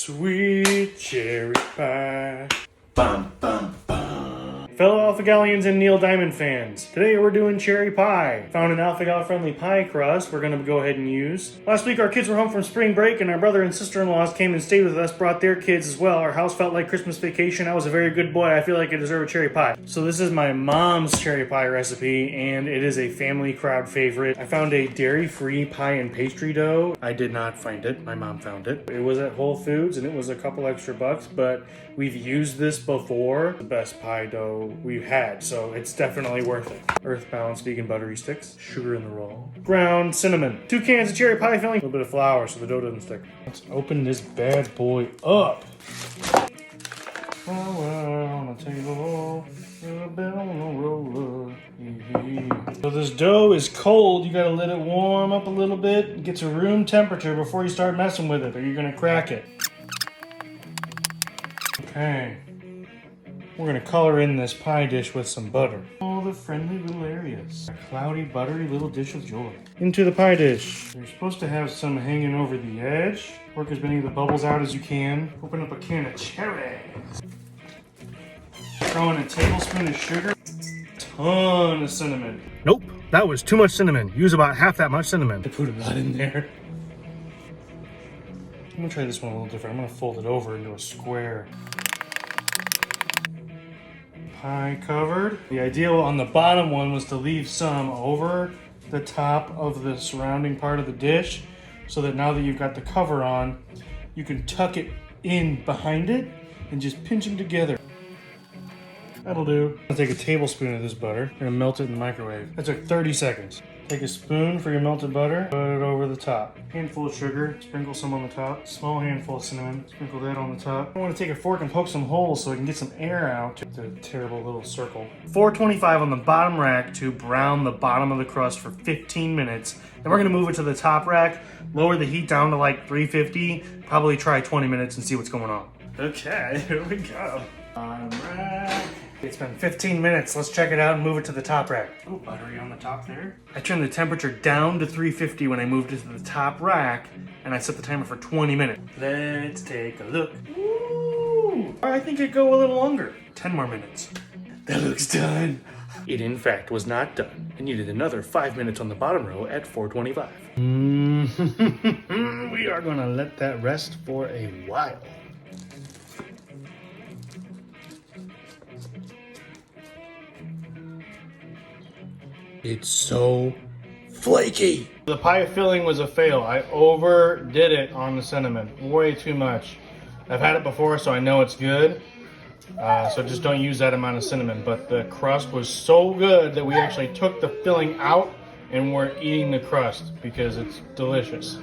Sweet cherry pie. Bum, bum, bum. Fellow Alphagalians and Neil Diamond fans, today we're doing cherry pie. Found an Alphagal friendly pie crust we're going to go ahead and use. Last week our kids were home from spring break and our brother and sister-in-laws came and stayed with us, brought their kids as well. Our house felt like Christmas vacation. I was a very good boy. I feel like I deserve a cherry pie. So this is my mom's cherry pie recipe and it is a family crowd favorite. I found a dairy-free pie and pastry dough. I did not find it. My mom found it. It was at Whole Foods and it was a couple extra bucks, but we've used this before. The best pie dough we've had, so it's definitely worth it. Earth Balance vegan buttery sticks, sugar in the roll, ground cinnamon, 2 cans of cherry pie filling, a little bit of flour so the dough doesn't stick. Let's open this bad boy up. Flour on the table, a bit on the roller. So this dough is cold. You gotta let it warm up a little bit, get to room temperature before you start messing with it, or you're gonna crack it. Okay. We're gonna color in this pie dish with some butter. Oh, the friendly little areas. A cloudy, buttery little dish of joy. Into the pie dish. You're supposed to have some hanging over the edge. Work as many of the bubbles out as you can. Open up a can of cherries. Throw in a tablespoon of sugar. Ton of cinnamon. Nope, that was too much cinnamon. Use about half that much cinnamon. I put a lot in there. I'm gonna try this one a little different. I'm gonna fold it over into a square. Pie covered. The idea on the bottom one was to leave some over the top of the surrounding part of the dish so that now that you've got the cover on, you can tuck it in behind it and just pinch them together. That'll do. I'm gonna take a tablespoon of this butter. I'm gonna melt it in the microwave. That took 30 seconds. Take a spoon for your melted butter, put it over the top. Handful of sugar, sprinkle some on the top. Small handful of cinnamon, sprinkle that on the top. I want to take a fork and poke some holes so I can get some air out. It's a terrible little circle. 425 on the bottom rack to brown the bottom of the crust for 15 minutes. Then we're gonna move it to the top rack, lower the heat down to like 350, probably try 20 minutes and see what's going on. Okay, here we go. Bottom rack. It's been 15 minutes. Let's check it out and move it to the top rack. Oh, buttery on the top there. I turned the temperature down to 350 when I moved it to the top rack, and I set the timer for 20 minutes. Let's take a look. Ooh, I think it'd go a little longer. 10 more minutes. That looks done. It in fact was not done. I needed another 5 minutes on the bottom row at 425. We are gonna let that rest for a while. It's so flaky. The pie filling was a fail. I overdid it on the cinnamon. Way too much. I've had it before, so I know it's good. So just don't use that amount of cinnamon. But the crust was so good that we actually took the filling out and we're eating the crust because it's delicious.